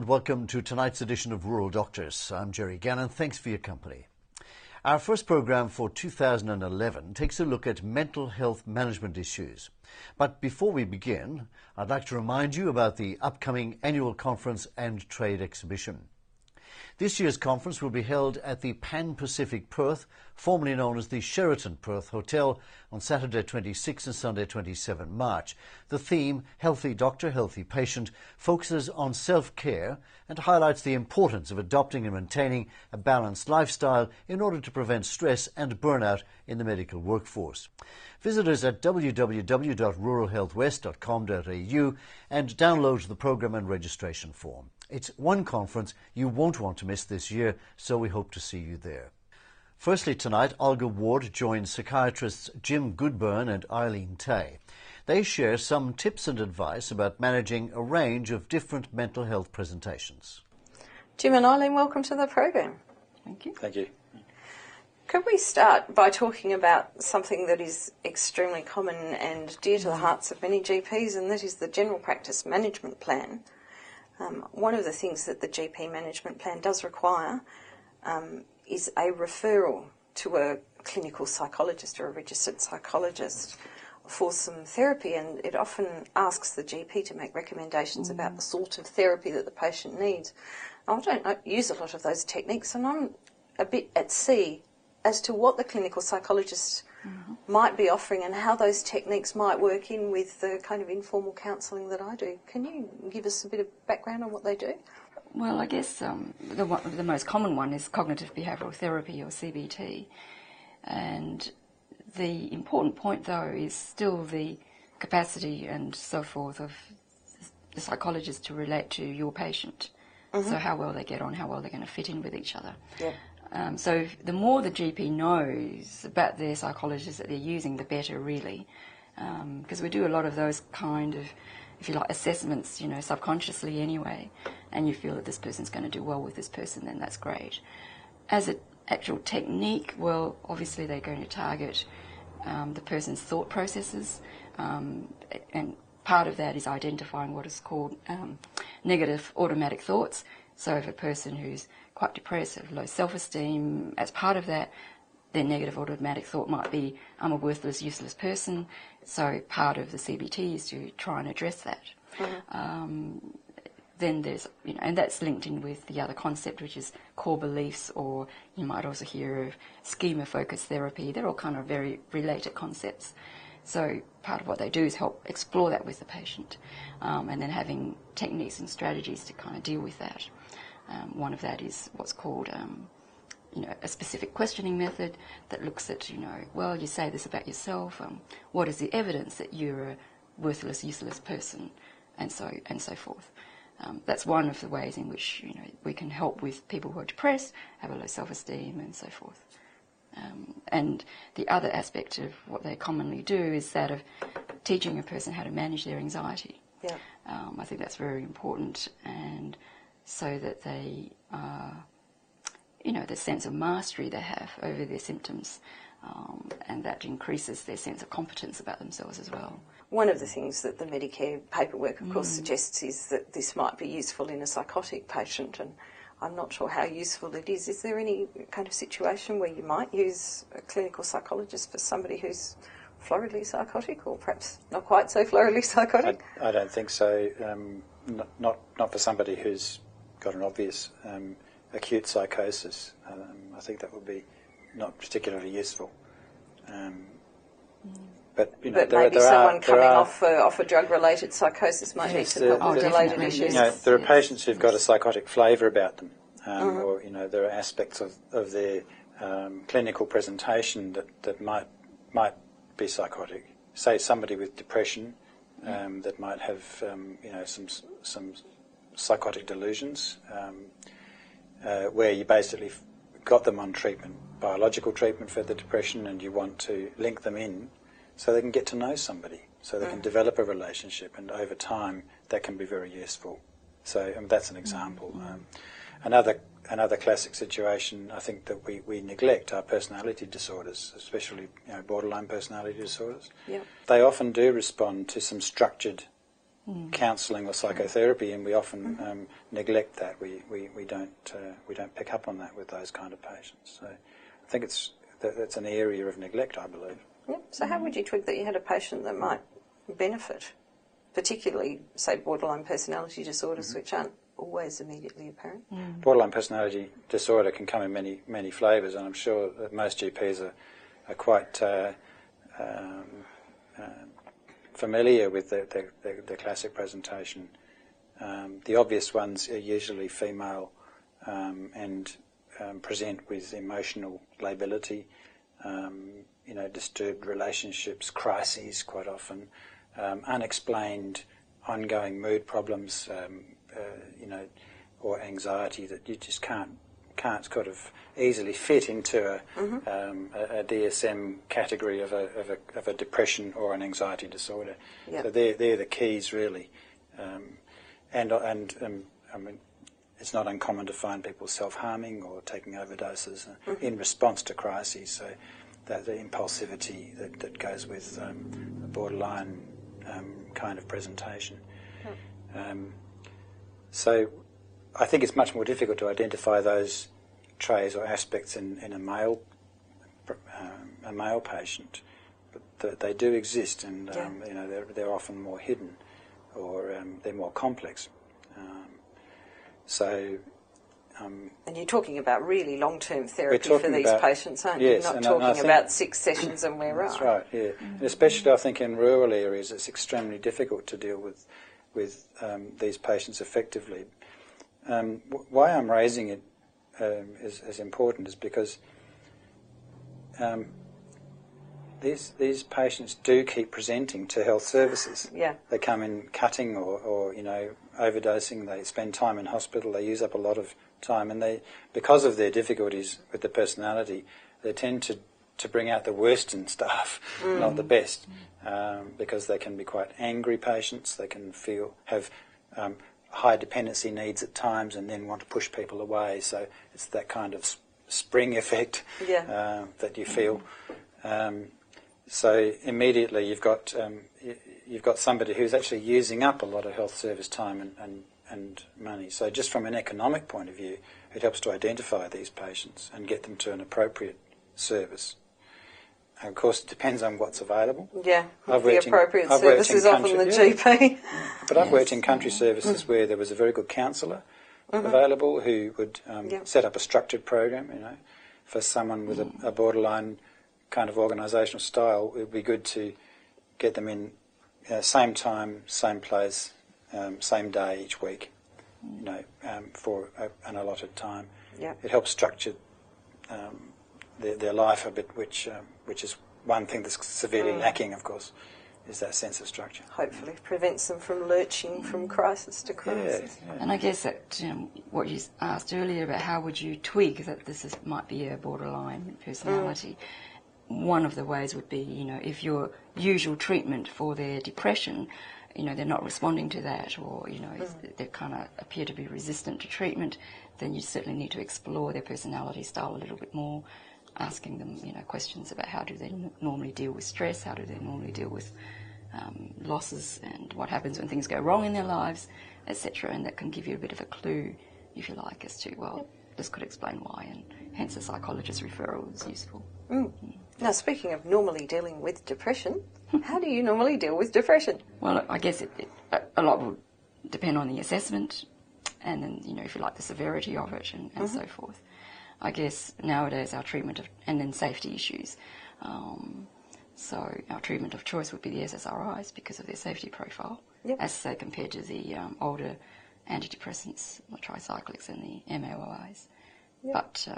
welcome to tonight's edition of Rural Doctors. I'm Jerry Gannon. Thanks for your company. Our first program for 2011 takes a look at mental health management issues. But before we begin, I'd like to remind you about the upcoming annual conference and trade exhibition. This year's conference will be held at the Pan Pacific Perth, formerly known as the Sheraton Perth Hotel, on Saturday 26 and Sunday 27 March. The theme, Healthy Doctor, Healthy Patient, focuses on self-care and highlights the importance of adopting and maintaining a balanced lifestyle in order to prevent stress and burnout in the medical workforce. Visit us at www.ruralhealthwest.com.au and download the program and registration form. It's one conference you won't want to miss this year, so we hope to see you there. Firstly tonight, Olga Ward joins psychiatrists Jim Goodburn and Eileen. They share some tips and advice about managing a range of different mental health presentations. Jim and Eileen, welcome to the program. Thank you. Thank you. Could we start by talking about something that is extremely common and dear to the hearts of many GPs, and that is the General Practice Management Plan. One of the things that the GP Management Plan does require is a referral to a clinical psychologist or a registered psychologist for some therapy, and it often asks the GP to make recommendations about the sort of therapy that the patient needs. I don't use a lot of those techniques, and I'm a bit at sea as to what the clinical psychologist might be offering and how those techniques might work in with the kind of informal counselling that I do. Can you give us a bit of background on what they do? Well, I guess the most common one is cognitive behavioural therapy, or CBT. And the important point, though, is still the capacity and so forth of the psychologist to relate to your patient. So how well they get on, how well they're going to fit in with each other. Yeah. So the more the GP knows about their psychologist that they're using, the better, really. Because we do a lot of those kind of, if you like, assessments, subconsciously anyway, and you feel that this person's going to do well with this person, then that's great. As an actual technique, well, obviously they're going to target the person's thought processes, and part of that is identifying what is called negative automatic thoughts. So if a person who's quite depressed, have low self-esteem, as part of that, their negative automatic thought might be, I'm a worthless, useless person. So part of the CBT is to try and address that. Then there's, and that's linked in with the other concept, which is core beliefs, or you might also hear of schema-focused therapy. They're all kind of very related concepts. So part of what they do is help explore that with the patient, and then having techniques and strategies to kind of deal with that. One of that is what's called, a specific questioning method that looks at, well, you say this about yourself. What is the evidence that you're a worthless, useless person, and so forth. That's one of the ways in which we can help with people who are depressed, have a low self-esteem, and so forth. And the other aspect of what they commonly do is that of teaching a person how to manage their anxiety. Yeah. I think that's very important, and so that they, the sense of mastery they have over their symptoms, and that increases their sense of competence about themselves as well. One of the things that the Medicare paperwork, of course, suggests is that this might be useful in a psychotic patient, and I'm not sure how useful it is. Is there any kind of situation where you might use a clinical psychologist for somebody who's floridly psychotic, or perhaps not quite so floridly psychotic? I don't think so. Not for somebody who's got an obvious acute psychosis. I think that would be not particularly useful. But maybe someone coming off a drug-related psychosis might need some help with related issues. There are patients who've got a psychotic flavour about them, or there are aspects of their clinical presentation that might be psychotic. Say somebody with depression that might have some psychotic delusions, where you basically got them on treatment, biological treatment for the depression, and you want to link them in so they can get to know somebody, so they can develop a relationship, and over time that can be very useful. So that's an example. Another classic situation, I think, that we neglect are personality disorders, especially borderline personality disorders. Yep. They often do respond to some structured counselling or psychotherapy, and we often neglect that. We don't pick up on that with those kind of patients. So I think that's an area of neglect, I believe. Yep. So how would you twig that you had a patient that might benefit, particularly, say, borderline personality disorders, which aren't always immediately apparent? Borderline personality disorder can come in many flavours, and I'm sure that most GPs are quite familiar with the classic presentation. The obvious ones are usually female and present with emotional lability, disturbed relationships, crises quite often, unexplained ongoing mood problems, or anxiety that you just can't sort of easily fit into a DSM category of a depression or an anxiety disorder. Yep. So they're the keys really, and I mean, it's not uncommon to find people self-harming or taking overdoses in response to crises. So that the impulsivity that goes with a borderline kind of presentation. So I think it's much more difficult to identify those traits or aspects in a male patient, but they do exist, and they're often more hidden, or they're more complex. And you're talking about really long-term therapy for these patients, aren't yes, you? Not talking about 6 sessions and we're right. That's right, yeah. And especially I think in rural areas it's extremely difficult to deal with these patients effectively. Why I'm raising it is important is because these patients do keep presenting to health services. Yeah. They come in cutting or overdosing. They spend time in hospital. They use up a lot of time, and because of their difficulties with the personality, they tend to bring out the worst in staff, not the best, because they can be quite angry patients. They can have high dependency needs at times, and then want to push people away. So it's that kind of spring effect that you feel. So immediately you've got somebody who's actually using up a lot of health service time and money. So just from an economic point of view, it helps to identify these patients and get them to an appropriate service. And of course, it depends on what's available. Yeah, the appropriate service is often the GP. But I've worked in country services where there was a very good counsellor available who would set up a structured program, for someone with a borderline kind of organisational style. It would be good to get them in same time, same place, same day each week, for an allotted time. Yeah. It helps structure their life a bit, which is one thing that's severely lacking, of course, is that sense of structure. Hopefully prevents them from lurching from crisis to crisis. Yeah. And I guess that what you asked earlier about how would you twig that might be a borderline personality, one of the ways would be, if your usual treatment for their depression, they're not responding to that, or, they kind of appear to be resistant to treatment, then you certainly need to explore their personality style a little bit more, asking them, questions about how do they normally deal with stress, how do they normally deal with losses, and what happens when things go wrong in their lives, etc. And that can give you a bit of a clue, if you like, as to, this could explain why, and hence a psychologist referral is useful. Now, speaking of normally dealing with depression, how do you normally deal with depression? Well, I guess a lot will depend on the assessment, and then, if you like, the severity of it, and so forth. I guess nowadays our treatment and then safety issues. So our treatment of choice would be the SSRIs because of their safety profile, as say compared to the older antidepressants, the tricyclics and the MAOIs. Yep. But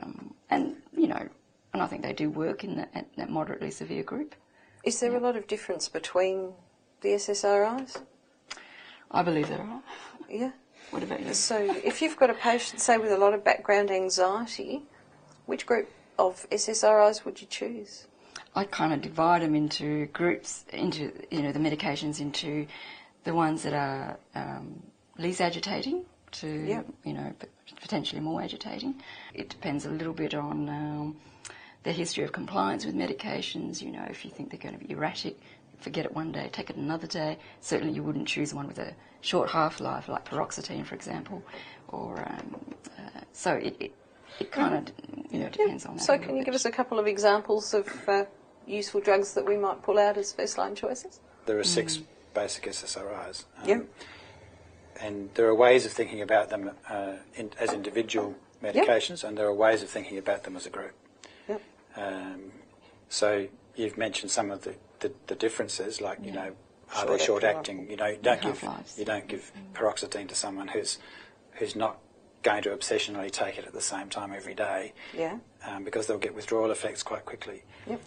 and I think they do work in that moderately severe group. Is there a lot of difference between the SSRIs? I believe there are. Yeah. What about you? So if you've got a patient, say, with a lot of background anxiety, which group of SSRIs would you choose? I kind of divide them into groups, into, the medications into the ones that are least agitating to, potentially more agitating. It depends a little bit on their history of compliance with medications. If you think they're going to be erratic, you forget it one day, take it another day. Certainly you wouldn't choose one with a short half-life, like Fluoxetine, for example. Or so it kind of depends on that. So can you give us a couple of examples of useful drugs that we might pull out as first-line choices? There are 6 basic SSRIs. Yep. And there are ways of thinking about them as individual medications, and there are ways of thinking about them as a group. Yep. So you've mentioned some of the differences, like are they short-acting? You don't give paroxetine to someone who's not going to obsessionally take it at the same time every day, because they'll get withdrawal effects quite quickly. Yep.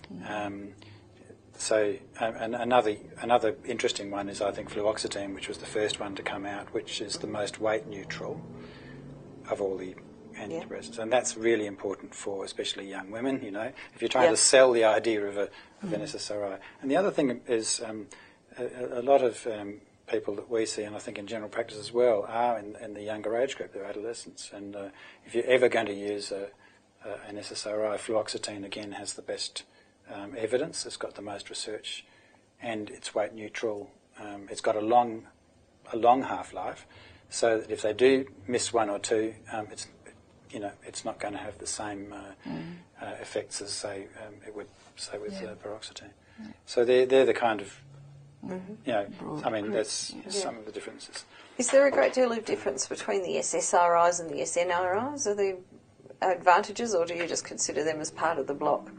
So another interesting one is, I think, Fluoxetine, which was the first one to come out, which is the most weight neutral of all the antidepressants, and that's really important for especially young women. If you're trying to sell the idea of an SSRI. And the other thing is a lot of people that we see, and I think in general practice as well, are in the younger age group, they're adolescents. And if you're ever going to use an SSRI, Fluoxetine again has the best evidence. It's got the most research, and it's weight neutral. It's got a long half-life, so that if they do miss one or two, it's not going to have the same effects as it would with paroxetine. So they're the kind of that's some of the differences. Is there a great deal of difference between the SSRIs and the SNRIs? Are there advantages, or do you just consider them as part of the block?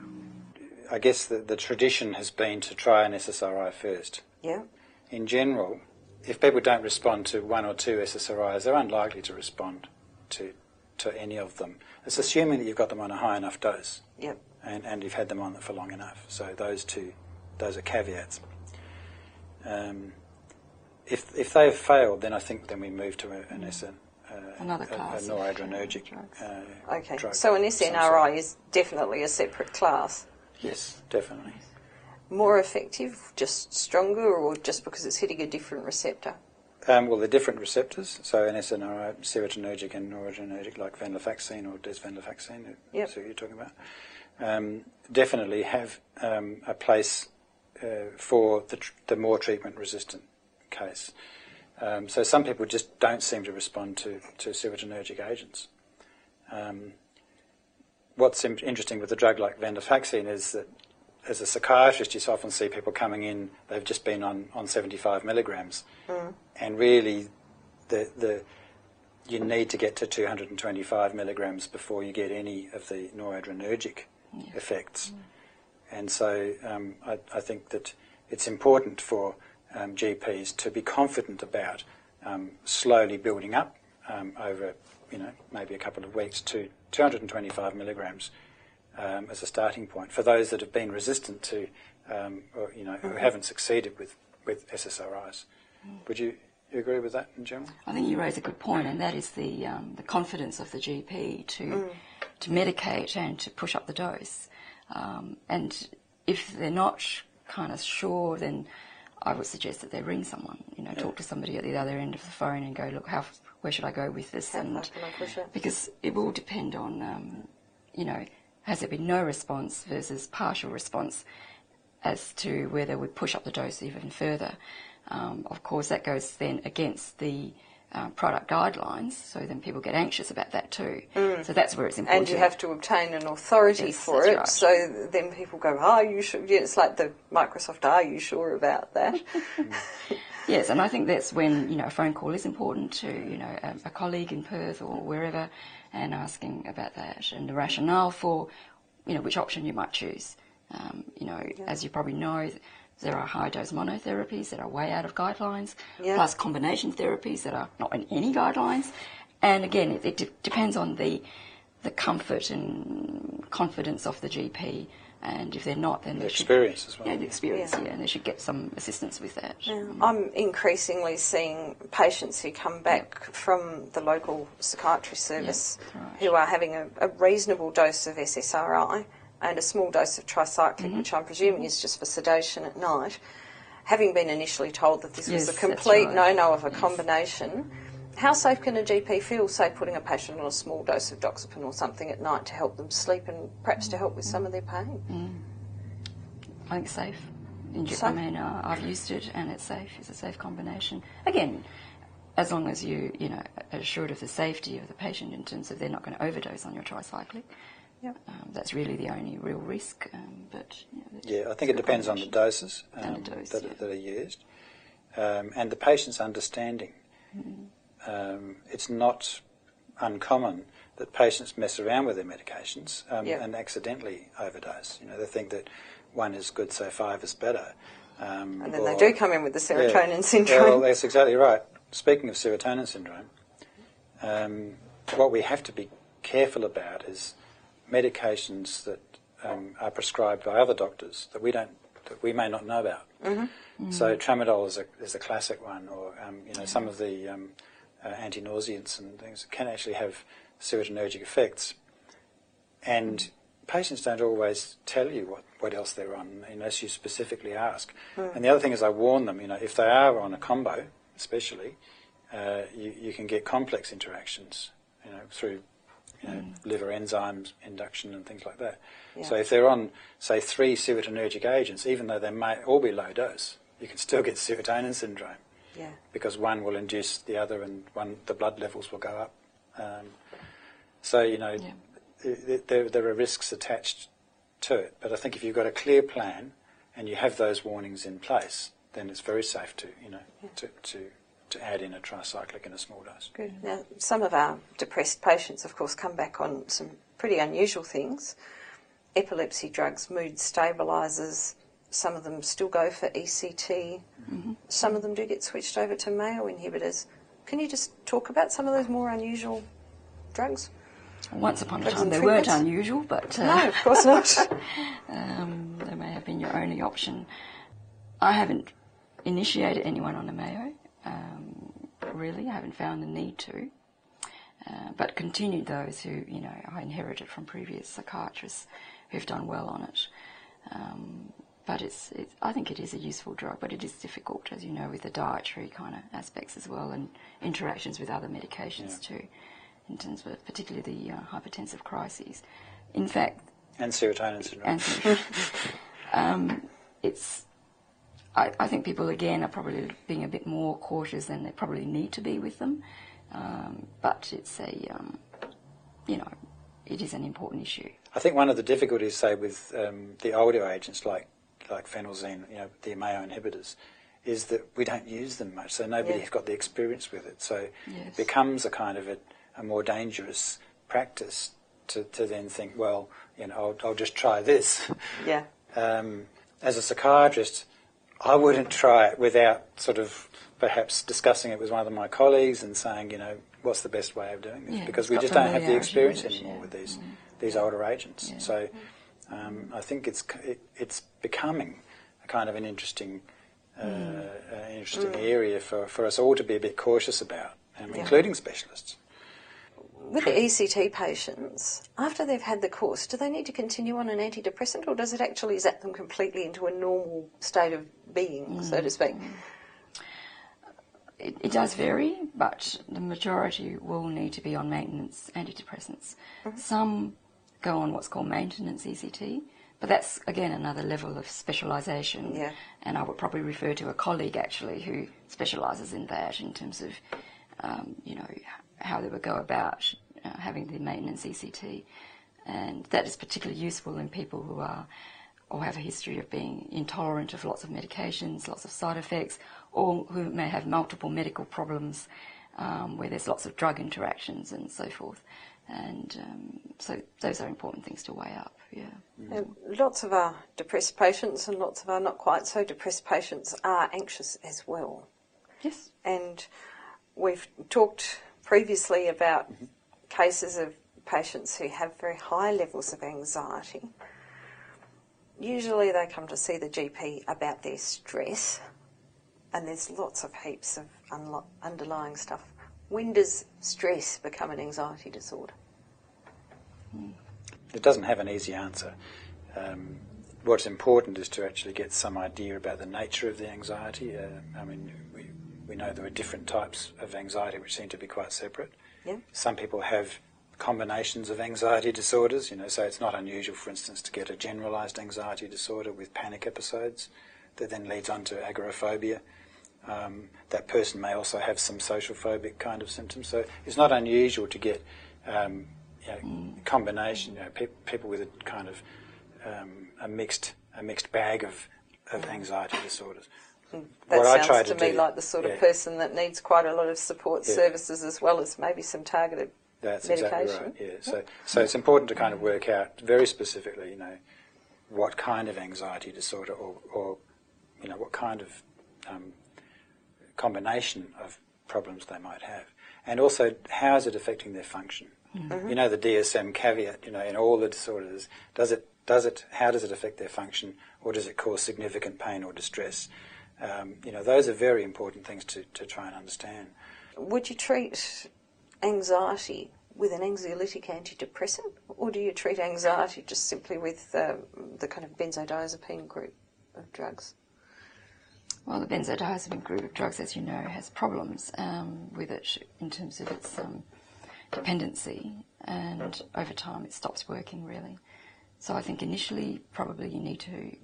I guess the tradition has been to try an SSRI first. Yeah. In general, if people don't respond to one or two SSRIs, they're unlikely to respond to any of them. It's assuming that you've got them on a high enough dose. Yep. And you've had them on for long enough. So those are caveats. If they've failed, then I think we move to another class, a noradrenergic okay. drug. So an SNRI is definitely a separate class. Yes, definitely. More effective, just stronger, or just because it's hitting a different receptor? Well, they're different receptors. So an SNRI, serotonergic and noradrenergic, like venlafaxine or desvenlafaxine, that's what you're talking about, definitely have a place for the more treatment-resistant case. So some people just don't seem to respond to serotonergic agents. What's interesting with a drug like venlafaxine is that as a psychiatrist, you often see people coming in, they've just been on 75 milligrams, and really you need to get to 225 milligrams before you get any of the noradrenergic effects. And so I think that it's important for GPs to be confident about slowly building up over maybe a couple of weeks to 225 milligrams as a starting point for those that have been resistant to who haven't succeeded with SSRIs. Would you agree with that in general? I think you raise a good point, and that is the confidence of the GP to medicate and to push up the dose. And if they're not kind of sure, then I would suggest that they ring someone, talk to somebody at the other end of the phone and go, look, where should I go with this? How can I push it? Because it will depend on, has there been no response versus partial response as to whether we push up the dose even further. Of course, that goes then against the product guidelines, so then people get anxious about that too. So that's where it's important. And you have to obtain an authority for it, right. So then people go, are you sure? Yeah, it's like the Microsoft, are you sure about that? Yes, and I think that's when, a phone call is important to, a colleague in Perth or wherever, and asking about that and the rationale for, which option you might choose. As you probably know, there are high-dose monotherapies that are way out of guidelines, plus combination therapies that are not in any guidelines. And again, it depends on the comfort and confidence of the GP. And if they're not, then they should... experience as well. Yeah, the experience, and they should get some assistance with that. Yeah. I'm increasingly seeing patients who come back from the local psychiatry service who are having a reasonable dose of SSRI and a small dose of tricyclic, which I'm presuming is just for sedation at night, having been initially told that this was a complete no-no of a combination. How safe can a GP feel, say, putting a patient on a small dose of doxepin or something at night to help them sleep and perhaps to help with some of their pain? I think safe. I've used it and it's safe. It's a safe combination. Again, as long as you are assured of the safety of the patient in terms of they're not going to overdose on your tricyclic. Yep. That's really the only real risk. I think it depends on the doses that are used and the patient's understanding. It's not uncommon that patients mess around with their medications and accidentally overdose. They think that 1 is good, so 5 is better. And then they do come in with the serotonin syndrome. Well, that's exactly right. Speaking of serotonin syndrome, what we have to be careful about is medications that are prescribed by other doctors that we may not know about. So Tramadol is a classic one, or some of the anti-nauseants and things can actually have serotonergic effects, and patients don't always tell you what else they're on unless you specifically ask. And the other thing is I warn them, if they are on a combo especially, you can get complex interactions through liver enzymes induction and things like that. So if they're on, say, 3 serotonergic agents, even though they may all be low dose, you can still get serotonin syndrome because one will induce the other and the blood levels will go up. There are risks attached to it, but I think if you've got a clear plan and you have those warnings in place, then it's very safe to add in a tricyclic in a small dose. Good. Now, some of our depressed patients, of course, come back on some pretty unusual things. Epilepsy drugs, mood stabilisers, some of them still go for ECT. Some of them do get switched over to MAO inhibitors. Can you just talk about some of those more unusual drugs? Once upon a time they weren't unusual, but... no, of course not. They may have been your only option. I haven't initiated anyone on a MAO, really. I haven't found the need to. But continued those who, I inherited from previous psychiatrists who've done well on it. But I think it is a useful drug, but it is difficult, as you know, with the dietary kind of aspects as well and interactions with other medications too, in terms of particularly the hypertensive crises. In fact... And serotonin syndrome. I think people, again, are probably being a bit more cautious than they probably need to be with them. But it's it is an important issue. I think one of the difficulties, say, with the older agents like phenelzine, the MAO inhibitors, is that we don't use them much, so nobody has got the experience with it. So it becomes a kind of a more dangerous practice to then think, well, I'll just try this. Yeah. As a psychiatrist, I wouldn't try it without sort of perhaps discussing it with one of my colleagues and saying, what's the best way of doing this? Because we just don't have the experience anymore with these older agents. Yeah. So I think it's becoming a kind of an interesting area for us all to be a bit cautious about, including specialists. With the ECT patients, after they've had the course, do they need to continue on an antidepressant, or does it actually zap them completely into a normal state of being, so to speak? It does vary, but the majority will need to be on maintenance antidepressants. Some go on what's called maintenance ECT, but that's, again, another level of specialisation. Yeah. And I would probably refer to a colleague, actually, who specialises in that in terms of, how they would go about having the maintenance ECT. And that is particularly useful in people who are or have a history of being intolerant of lots of medications, lots of side effects, or who may have multiple medical problems where there's lots of drug interactions and so forth. And so those are important things to weigh up, And lots of our depressed patients and lots of our not quite so depressed patients are anxious as well. Yes. And we've talked previously about cases of patients who have very high levels of anxiety. Usually they come to see the GP about their stress, and there's lots of heaps of underlying stuff. When does stress become an anxiety disorder? It doesn't have an easy answer. What's important is to actually get some idea about the nature of the anxiety. We know there are different types of anxiety which seem to be quite separate. Yeah. Some people have combinations of anxiety disorders, so it's not unusual, for instance, to get a generalised anxiety disorder with panic episodes. that then leads on to agoraphobia. That person may also have some social phobic kind of symptoms. So it's not unusual to get combination, people with a kind of a mixed bag of anxiety disorders. That what sounds to me like the sort of person that needs quite a lot of support services as well as maybe some targeted medication. Exactly right, yeah. So it's important to kind of work out very specifically, what kind of anxiety disorder or what kind of combination of problems they might have. And also, how is it affecting their function? Mm-hmm. The DSM caveat, in all the disorders, how does it affect their function, or does it cause significant pain or distress? Those are very important things to try and understand. Would you treat anxiety with an anxiolytic antidepressant, or do you treat anxiety just simply with the kind of benzodiazepine group of drugs? Well, the benzodiazepine group of drugs, as you know, has problems with it in terms of its dependency, and over time it stops working, really. So I think initially probably you need to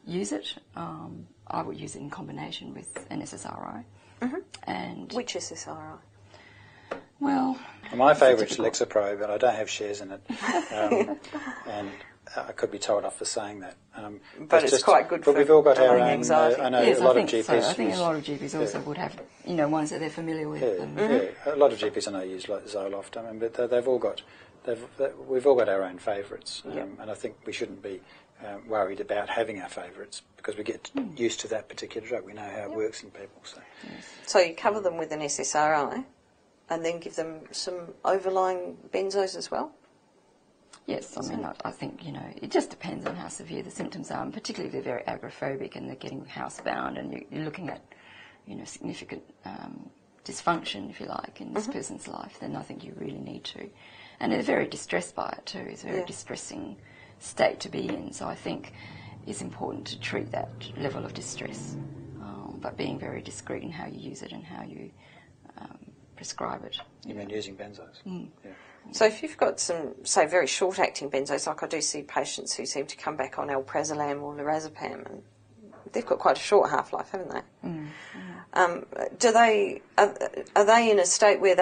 use it. I would use it in combination with an SSRI. Mm-hmm. And which SSRI? Well, my favourite is Lexapro, but I don't have shares in it, and I could be told off for saying that. But it's quite good for we've all got our own anxiety. I know yes, a lot I of think GPs so. I think a lot of GPs also would have, ones that they're familiar with. A lot of GPs I know use like Zoloft, but they've all got, we've all got our own favourites, and I think we shouldn't be worried about having our favourites because we get used to that particular drug. We know how it works in people. So you cover them with an SSRI and then give them some overlying benzos as well? Yes, I think, it just depends on how severe the symptoms are, and particularly if they're very agoraphobic and they're getting housebound and you're looking at, significant dysfunction, if you like, in this person's life, then I think you really need to. And they're very distressed by it too. It's a very distressing state to be in, so I think it's important to treat that level of distress, but being very discreet in how you use it and how you prescribe it. You mean using benzos? Mm. Yeah. So if you've got some, say, very short-acting benzos, like I do see patients who seem to come back on alprazolam or lorazepam, and they've got quite a short half-life, haven't they? Mm. Are they in a state where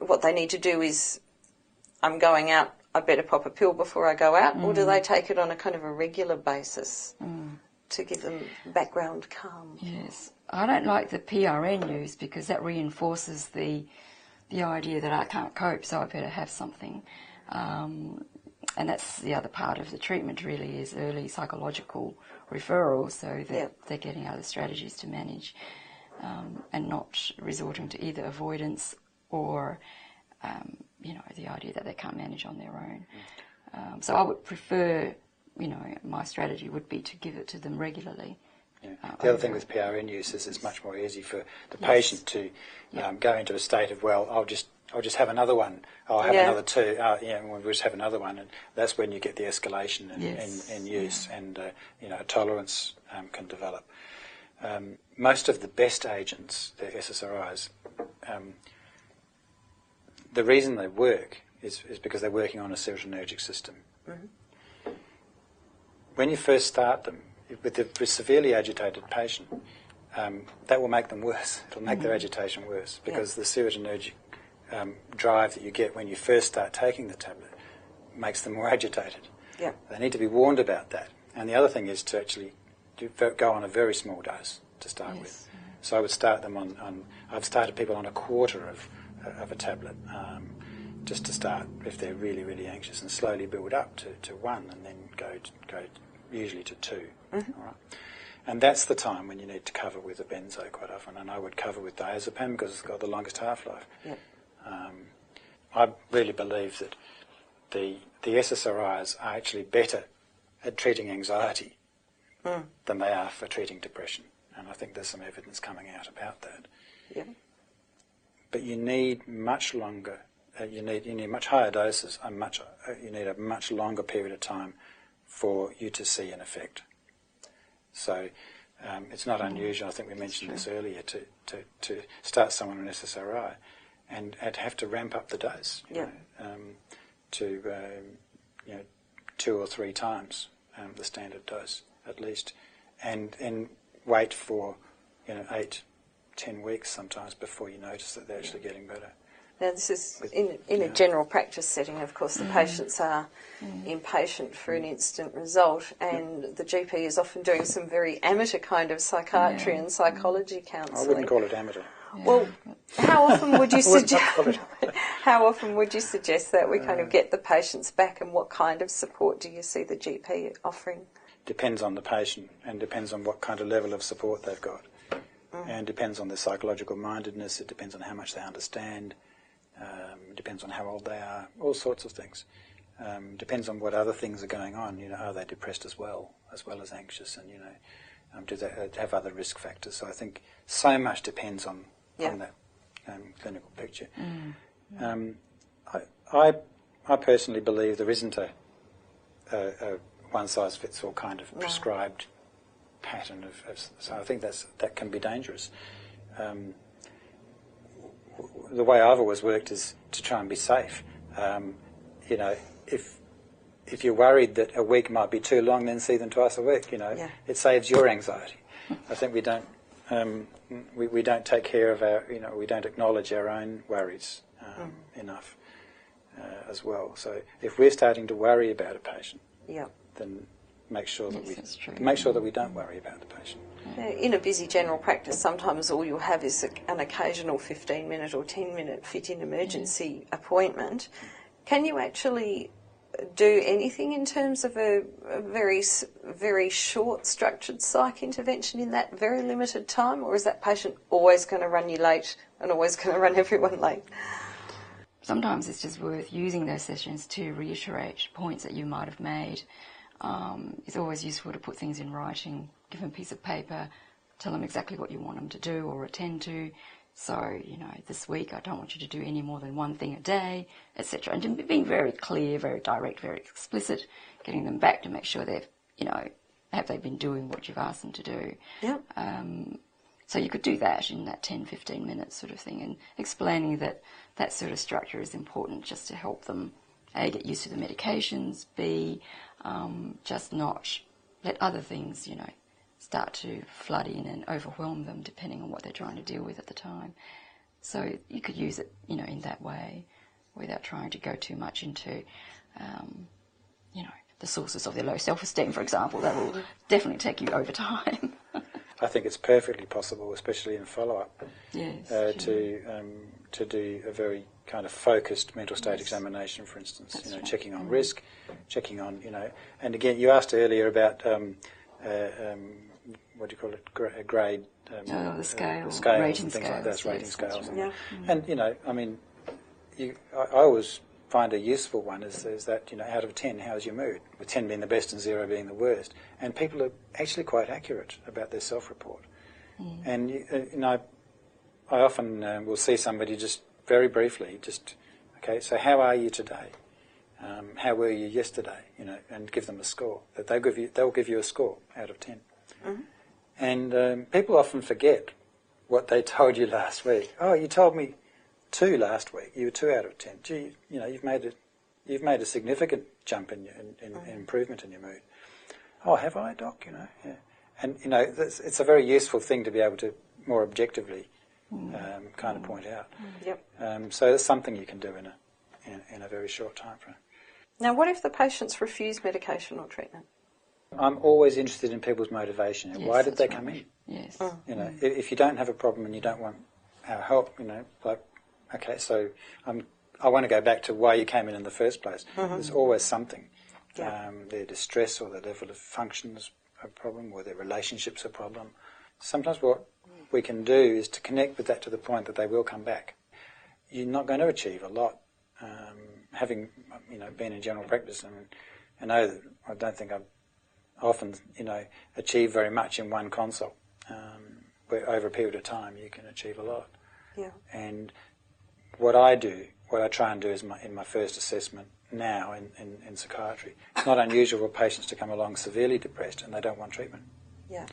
what they need to do is, I'm going out, I better pop a pill before I go out, or do they take it on a kind of a regular basis to give them background calm? Yes. I don't like the PRN use because that reinforces the idea that I can't cope, so I better have something. And that's the other part of the treatment, really, is early psychological referral, so that they're getting other strategies to manage and not resorting to either avoidance or, the idea that they can't manage on their own. So I would prefer, my strategy would be to give it to them regularly. Yeah. The other thing with PRN use is it's much more easy for the patient to go into a state of, well, I'll just have another one. I'll have another two. We'll just have another one, and that's when you get the escalation in use, and a tolerance can develop. Most of the best agents, the SSRIs, the reason they work is because they're working on a serotonergic system. Mm-hmm. When you first start them, with the severely agitated patient, that will make them worse. It'll make their agitation worse because the serotonergic drive that you get when you first start taking the tablet makes them more agitated. Yeah. They need to be warned about that. And the other thing is to actually go on a very small dose to start with. So I would start them I've started people on a quarter of a tablet just to start if they're really, really anxious, and slowly build up to one and then go usually to two. Mm-hmm. All right? And that's the time when you need to cover with a benzo quite often, and I would cover with diazepam because it's got the longest half-life. Yep. I really believe that the SSRIs are actually better at treating anxiety than they are for treating depression, and I think there's some evidence coming out about that. Yeah. But you need much longer. You need much higher doses. You need a much longer period of time for you to see an effect. So it's not unusual. I think we mentioned this earlier to start someone on SSRI and have to ramp up the dose. To 2 or 3 times the standard dose at least, and wait for 8-10 weeks sometimes before you notice that they're actually getting better. Now, this is in a general practice setting. Of course, the patients are impatient for an instant result, and the GP is often doing some very amateur kind of psychiatry and psychology counselling. I wouldn't call it amateur. Well, how often would you suggest? How often would you suggest that we kind of get the patients back, and what kind of support do you see the GP offering? Depends on the patient, and depends on what kind of level of support they've got, and depends on their psychological mindedness. It depends on how much they understand. Depends on how old they are. All sorts of things. Depends on what other things are going on. Are they depressed as well as anxious, and do they have other risk factors? So I think so much depends on that clinical picture. I personally believe there isn't a one-size-fits-all kind of prescribed pattern so I think that can be dangerous. The way I've always worked is to try and be safe. If you're worried that a week might be too long, then see them twice a week. It saves your anxiety. I think we don't we don't take care of our we don't acknowledge our own worries enough as well. So if we're starting to worry about a patient, then make sure that we don't worry about the patient. In a busy general practice, sometimes all you'll have is an occasional 15-minute or 10-minute fit-in emergency appointment. Can you actually do anything in terms of a very, very short, structured psych intervention in that very limited time, or is that patient always going to run you late and always going to run everyone late? Sometimes it's just worth using those sessions to reiterate points that you might have made. It's always useful to put things in writing, give them a piece of paper, tell them exactly what you want them to do or attend to. So, this week I don't want you to do any more than one thing a day, etc. And being very clear, very direct, very explicit, getting them back to make sure they've, have they been doing what you've asked them to do. Yep. So you could do that in that 10, 15 minutes sort of thing, and explaining that sort of structure is important just to help them, A, get used to the medications, B, just not let other things, start to flood in and overwhelm them depending on what they're trying to deal with at the time. So you could use it, in that way without trying to go too much into, the sources of their low self-esteem, for example. That will definitely take you over time. I think it's perfectly possible, especially in follow-up, to do a very kind of focused mental state examination, for instance. That's right. Checking on risk, checking on, and again, you asked earlier about what do you call it, a grade, the scale, scales rating and things scales, like that. That's rating yes, scales, right. and I always find a useful one is that out of 10, how's your mood? With 10 being the best and 0 being the worst, and people are actually quite accurate about their self-report. And I often will see somebody just very briefly, okay, so how are you today? How were you yesterday? And give them a score. That they'll give you a score out of 10. And people often forget what they told you last week. Oh, you told me 2 last week. You were 2 out of 10. Gee, you've made a significant jump in improvement in your mood. Oh, have I, Doc? Yeah. And it's a very useful thing to be able to more objectively kind of point out. Yep. So that's something you can do in a very short time frame. Now, what if the patients refuse medication or treatment? I'm always interested in people's motivation. Yes, why did they right. come in? Yes. If you don't have a problem and you don't want our help, okay, so I want to go back to why you came in the first place. There's always something. Their distress or their level of function is a problem, or their relationship's a problem. Sometimes what we can do is to connect with that to the point that they will come back. You're not going to achieve a lot. Having been in general practice, and I know that I don't think I've often achieved very much in one consult. But over a period of time, you can achieve a lot. Yeah. And what I try and do is in my first assessment now in psychiatry, it's not unusual for patients to come along severely depressed and they don't want treatment. Yeah.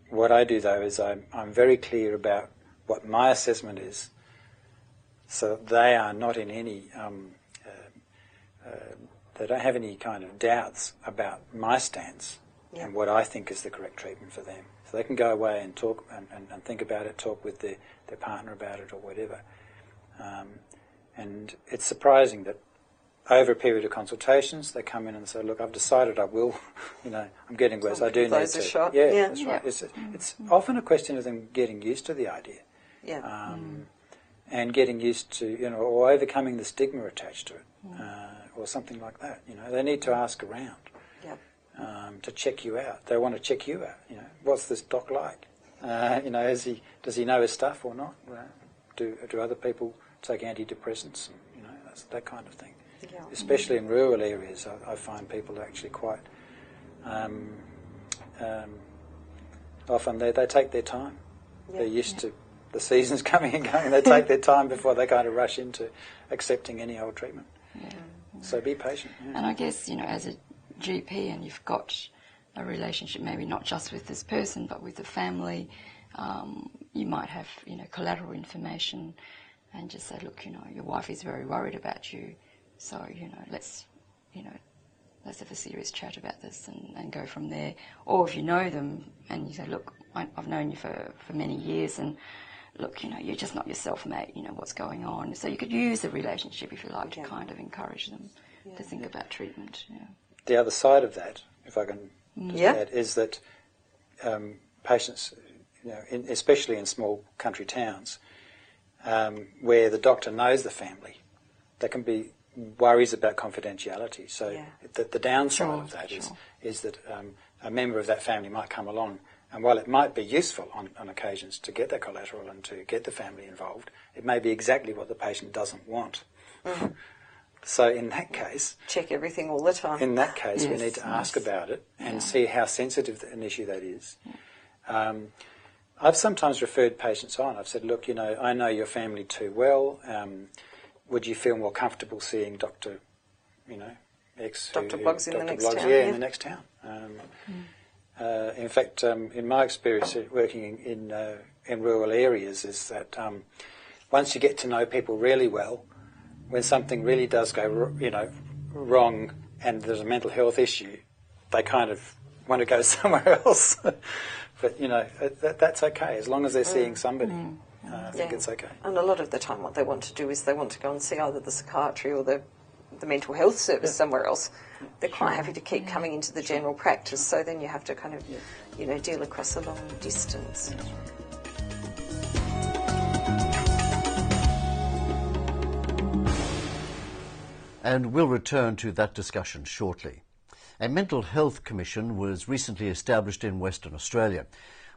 What I do though is I'm very clear about what my assessment is, so that they are not in any, they don't have any kind of doubts about my stance and what I think is the correct treatment for them. So they can go away and talk and think about it, talk with their partner about it or whatever. And it's surprising that over a period of consultations, they come in and say, look, I've decided I will, I'm getting worse, I do need to. Shot. Yeah, yeah, that's right. It's often a question of them getting used to the idea. Yeah. And getting used to, or overcoming the stigma attached to it, or something like that. They need to ask around to check you out. They want to check you out. What's this doc like? Does he know his stuff or not? Do other people take antidepressants? And, that's that kind of thing. Yeah. Especially in rural areas, I find people are actually quite. Often they take their time. They're used to the seasons coming and going. They take their time before they kind of rush into accepting any old treatment. Yeah. So be patient. Yeah. And I guess, as a GP and you've got a relationship maybe not just with this person but with the family, you might have, collateral information and just say, look, your wife is very worried about you, so, let's have a serious chat about this and go from there. Or if you know them and you say, look, I've known you for many years and look, you're just not yourself, mate, what's going on. So you could use the relationship, if you like, to kind of encourage them to think about treatment. Yeah. The other side of that, if I can just add, is that patients, especially in small country towns, where the doctor knows the family, there can be worries about confidentiality. So the downside of that is that a member of that family might come along, and while it might be useful on occasions to get that collateral and to get the family involved, it may be exactly what the patient doesn't want. So in that case... Check everything all the time. In that case, we need to ask about it and see how sensitive an issue that is. I've sometimes referred patients on. I've said, look, I know your family too well. Would you feel more comfortable seeing Dr. X? Dr. Bloggs in the next town. Yeah, in the next town. In fact, in my experience working in rural areas is that once you get to know people really well, when something really does go wrong and there's a mental health issue, they kind of want to go somewhere else. But that's okay as long as they're seeing somebody. I think it's okay. And a lot of the time, what they want to do is they want to go and see either the psychiatry or the mental health service somewhere else. They're quite happy to keep coming into the general practice. So then you have to kind of deal across a long distance. And we'll return to that discussion shortly. A mental health commission was recently established in Western Australia.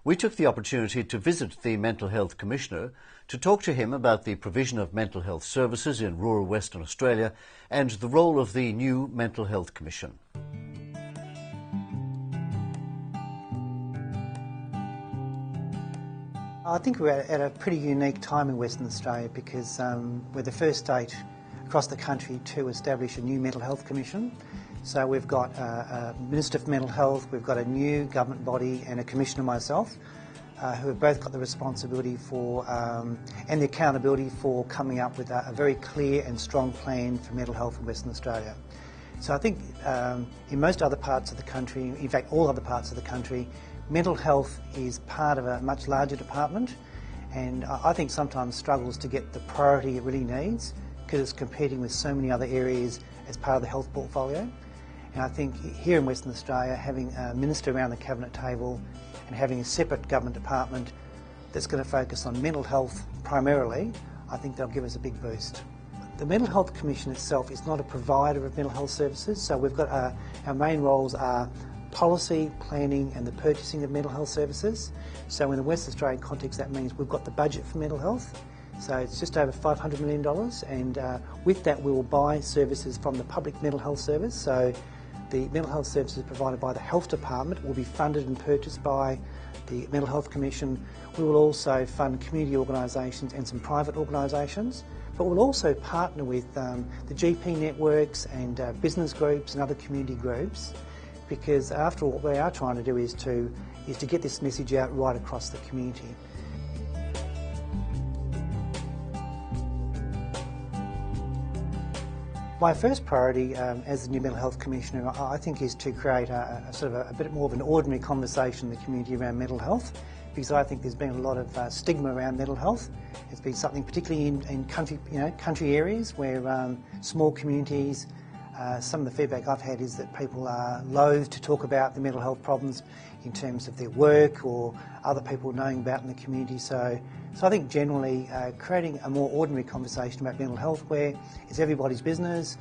We took the opportunity to visit the Mental Health Commissioner to talk to him about the provision of mental health services in rural Western Australia and the role of the new Mental Health Commission. I think we're at a pretty unique time in Western Australia because we're the first state across the country to establish a new Mental Health Commission. So we've got a Minister for Mental Health, we've got a new government body and a commissioner myself who have both got the responsibility for and the accountability for coming up with a very clear and strong plan for mental health in Western Australia. So I think in most other parts of the country, in fact all other parts of the country, mental health is part of a much larger department and I think sometimes struggles to get the priority it really needs because it's competing with so many other areas as part of the health portfolio. And I think here in Western Australia, having a minister around the cabinet table and having a separate government department that's going to focus on mental health primarily, I think they'll give us a big boost. The Mental Health Commission itself is not a provider of mental health services, so we've got our main roles are policy, planning and the purchasing of mental health services. So in the West Australian context that means we've got the budget for mental health. So it's just over $500 million and with that we will buy services from the public mental health service. So the mental health services provided by the Health Department will be funded and purchased by the Mental Health Commission. We will also fund community organisations and some private organisations, but we'll also partner with the GP networks and business groups and other community groups because after all what we are trying to do is to get this message out right across the community. My first priority as the new Mental Health Commissioner, I think, is to create a sort of a bit more of an ordinary conversation in the community around mental health, because I think there's been a lot of stigma around mental health. It's been something particularly in country areas where small communities. Some of the feedback I've had is that people are loath to talk about the mental health problems in terms of their work or other people knowing about in the community. So I think generally creating a more ordinary conversation about mental health where it's everybody's business.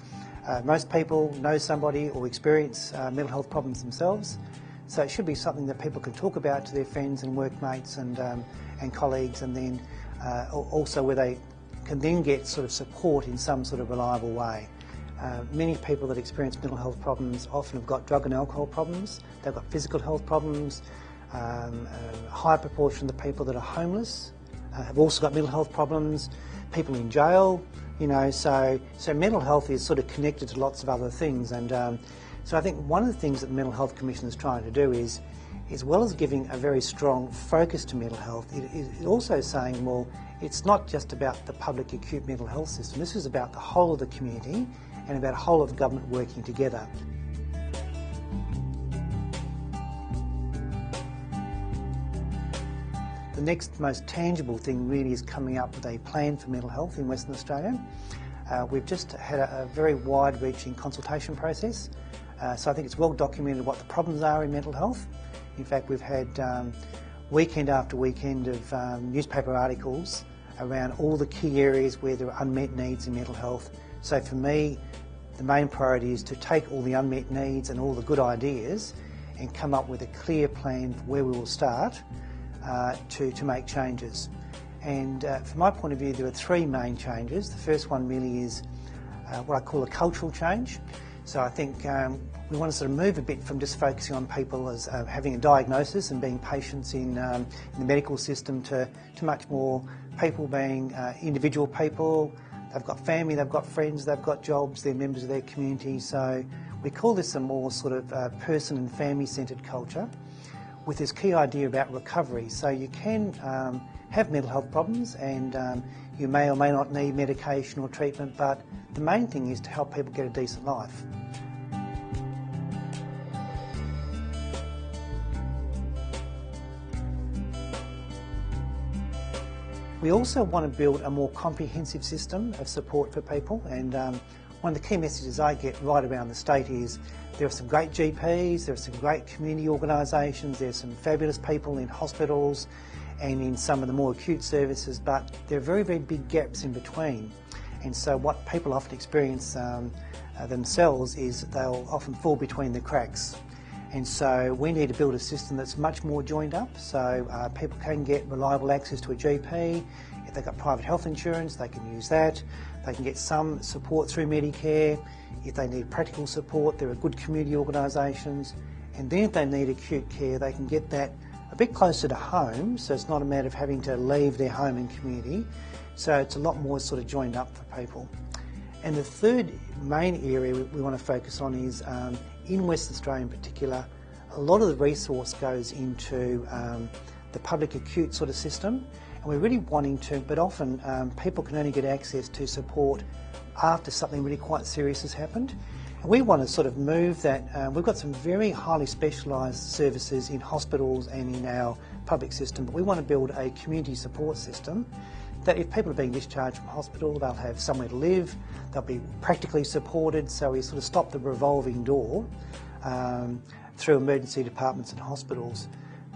Most people know somebody or experience mental health problems themselves. So it should be something that people can talk about to their friends and workmates and colleagues, and then also where they can then get sort of support in some sort of reliable way. Many people that experience mental health problems often have got drug and alcohol problems, they've got physical health problems. A high proportion of the people that are homeless have also got mental health problems, people in jail, so mental health is sort of connected to lots of other things. And so I think one of the things that the Mental Health Commission is trying to do is, as well as giving a very strong focus to mental health, it is also saying, well, it's not just about the public acute mental health system, this is about the whole of the community and about the whole of the government working together. The next most tangible thing really is coming up with a plan for mental health in Western Australia. We've just had a very wide-reaching consultation process, so I think it's well documented what the problems are in mental health. In fact, we've had weekend after weekend of newspaper articles around all the key areas where there are unmet needs in mental health. So for me, the main priority is to take all the unmet needs and all the good ideas and come up with a clear plan for where we will start to make changes. And from my point of view, there are three main changes. The first one really is what I call a cultural change. So I think we want to sort of move a bit from just focusing on people as having a diagnosis and being patients in the medical system to much more people being individual people. They've got family, they've got friends, they've got jobs, they're members of their community. So we call this a more sort of person and family-centred culture with this key idea about recovery. So you can have mental health problems and you may or may not need medication or treatment, but the main thing is to help people get a decent life. We also want to build a more comprehensive system of support for people, and one of the key messages I get right around the state is there are some great GPs, there are some great community organisations, there's some fabulous people in hospitals and in some of the more acute services, but there are very, very big gaps in between. And so what people often experience themselves is they'll often fall between the cracks. And so we need to build a system that's much more joined up, so people can get reliable access to a GP. If they've got private health insurance, they can use that. They can get some support through Medicare. If they need practical support, there are good community organisations. And then if they need acute care, they can get that a bit closer to home, so it's not a matter of having to leave their home and community. So it's a lot more sort of joined up for people. And the third main area we want to focus on is, in Western Australia in particular, a lot of the resource goes into the public acute sort of system, and we're really wanting to, but often people can only get access to support after something really quite serious has happened. And we want to sort of move that. We've got some very highly specialised services in hospitals and in our public system, but we want to build a community support system that if people are being discharged from hospital, they'll have somewhere to live, they'll be practically supported, so we sort of stop the revolving door through emergency departments and hospitals.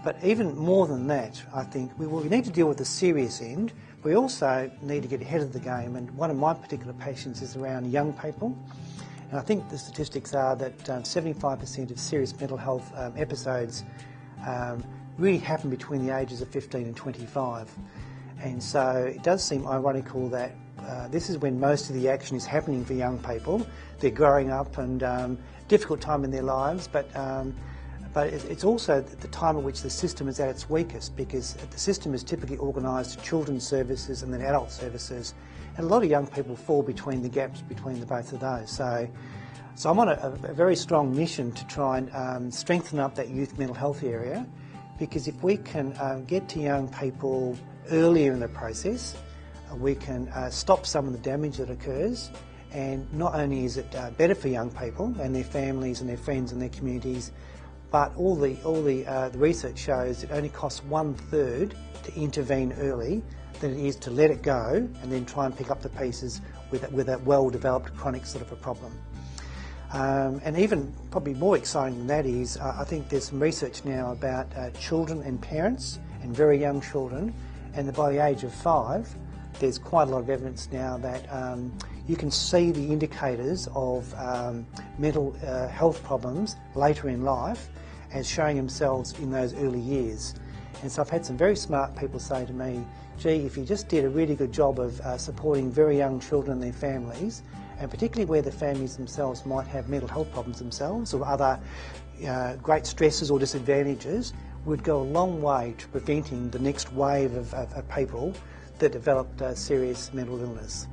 But even more than that, I think we need to deal with the serious end. We also need to get ahead of the game, and one of my particular passions is around young people. And I think the statistics are that 75% of serious mental health episodes really happen between the ages of 15 and 25. And so it does seem ironical that this is when most of the action is happening for young people. They're growing up and difficult time in their lives, but it's also the time at which the system is at its weakest, because the system is typically organised to children's services and then adult services, and a lot of young people fall between the gaps between the both of those. So I'm on a very strong mission to try and strengthen up that youth mental health area, because if we can get to young people earlier in the process, we can stop some of the damage that occurs, And not only is it better for young people and their families and their friends and their communities, but all the research shows it only costs 1/3 to intervene early than it is to let it go and then try and pick up the pieces with a well-developed chronic sort of a problem. And even probably more exciting than that is, I think there's some research now about children and parents and very young children, and by the age of 5, there's quite a lot of evidence now that you can see the indicators of mental health problems later in life as showing themselves in those early years. And so I've had some very smart people say to me, gee, if you just did a really good job of supporting very young children and their families, and particularly where the families themselves might have mental health problems themselves or other great stresses or disadvantages, would go a long way to preventing the next wave of people that developed serious mental illness.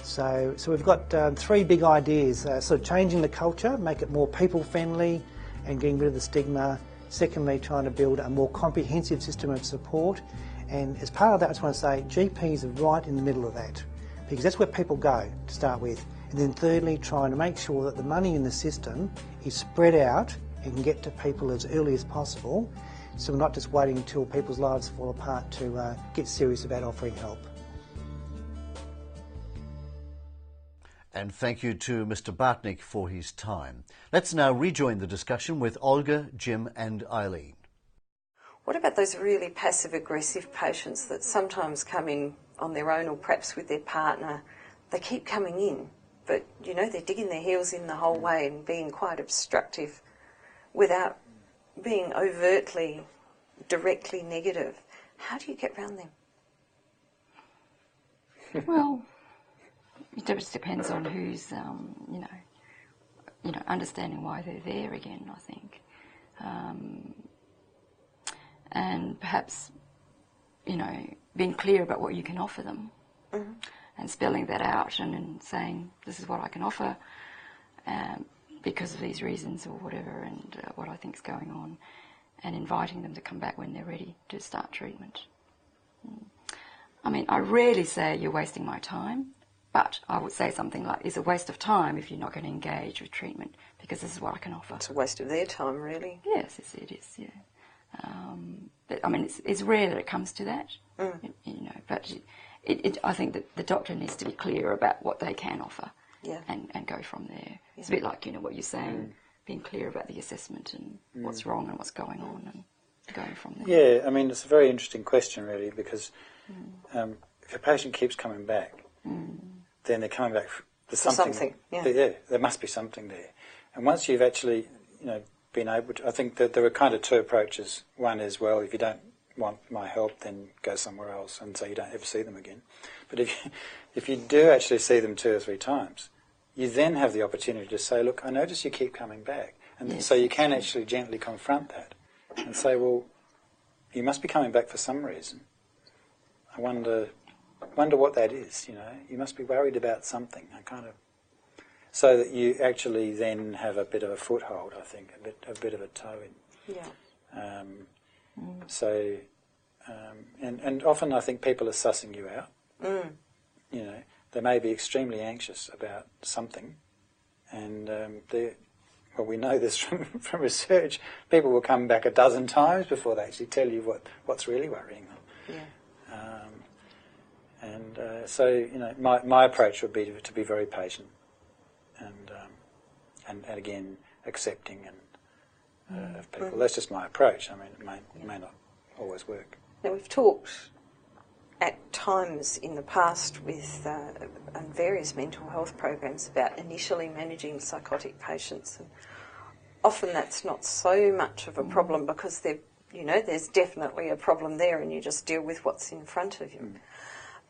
So we've got 3 big ideas, sort of changing the culture, make it more people-friendly and getting rid of the stigma. Secondly, trying to build a more comprehensive system of support. And as part of that, I just want to say GPs are right in the middle of that, because that's where people go to start with. And then thirdly, trying to make sure that the money in the system is spread out and can get to people as early as possible, so we're not just waiting until people's lives fall apart to get serious about offering help. And thank you to Mr. Bartnik for his time. Let's now rejoin the discussion with Olga, Jim and Eileen. What about those really passive-aggressive patients that sometimes come in on their own or perhaps with their partner? They keep coming in, but, you know, they're digging their heels in the whole way and being quite obstructive without being overtly, directly negative. How do you get around them? Well, it just depends on who's, understanding why they're there again, I think. And perhaps, being clear about what you can offer them, mm-hmm. and spelling that out and saying, this is what I can offer because of these reasons or whatever, and what I think is going on, and inviting them to come back when they're ready to start treatment. I mean, I rarely say you're wasting my time, but I would say something like, it's a waste of time if you're not going to engage with treatment, because this is what I can offer. It's a waste of their time, really. Yes, it is, yeah. But I mean, it's rare that it comes to that, but I think that the doctor needs to be clear about what they can offer, yeah. and go from there. Yeah. It's a bit like, what you're saying, being clear about the assessment and what's wrong and what's going on, and going from there. Yeah, I mean, it's a very interesting question, really, because if a patient keeps coming back, then they're coming back for something. Yeah, there must be something there. And once you've actually, been able to, I think that there are kind of 2 approaches. One is, well, if you don't want my help, then go somewhere else, and so you don't ever see them again. But if you do actually see them 2 or 3 times, you then have the opportunity to say, look, I notice you keep coming back. And so you can actually gently confront that and say, well, you must be coming back for some reason. I wonder what that is, You must be worried about something. So that you actually then have a bit of a foothold, I think, a bit of a toe in. Yeah. And often I think people are sussing you out. They may be extremely anxious about something, and we know this from research. People will come back a dozen times before they actually tell you what's really worrying them. Yeah. So my approach would be to be very patient, and again accepting of people. That's just my approach. I mean, it may not always work. Now, we've talked at times in the past with on various mental health programs about initially managing psychotic patients, and often that's not so much of a problem because there's definitely a problem there, and you just deal with what's in front of you.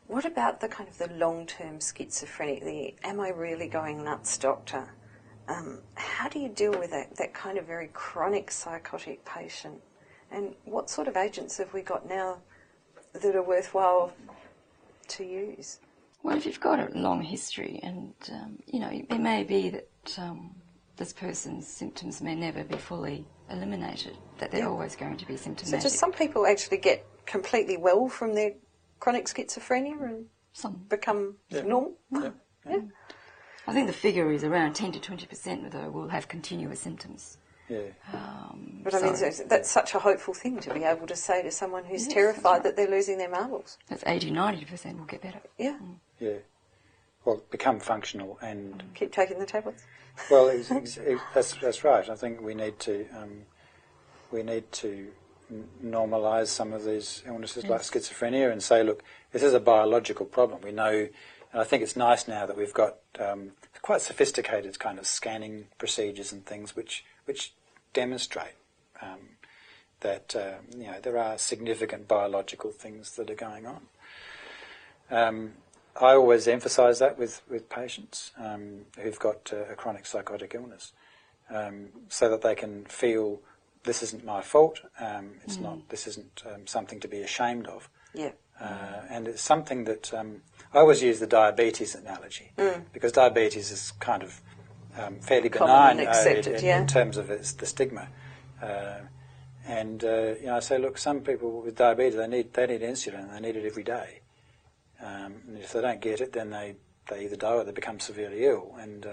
What about the long-term schizophrenic, am I really going nuts, doctor? How do you deal with that kind of very chronic psychotic patient? And what sort of agents have we got now that are worthwhile to use? Well, if you've got a long history and, it may be that this person's symptoms may never be fully eliminated, that they're always going to be symptomatic. So do some people actually get completely well from their chronic schizophrenia and some become normal? Yeah. I think the figure is around 10 to 20% though will have continuous symptoms. Yeah. But I mean, that's such a hopeful thing to be able to say to someone who's terrified that they're losing their marbles. That's 80-90% will get better. Yeah. Yeah. Well, become functional and Keep taking the tablets. well, that's right. I think we need to normalise some of these illnesses like schizophrenia and say, look, this is a biological problem. We know, and I think it's nice now that we've got quite sophisticated kind of scanning procedures and things which demonstrate that there are significant biological things that are going on. I always emphasise that with patients who've got a chronic psychotic illness, so that they can feel this isn't my fault. This isn't something to be ashamed of. Yeah. And it's something that I always use the diabetes analogy because diabetes is kind of fairly benign in terms of the stigma. I say, look, some people with diabetes they need insulin and they need it every day. And if they don't get it, then they either die or they become severely ill. And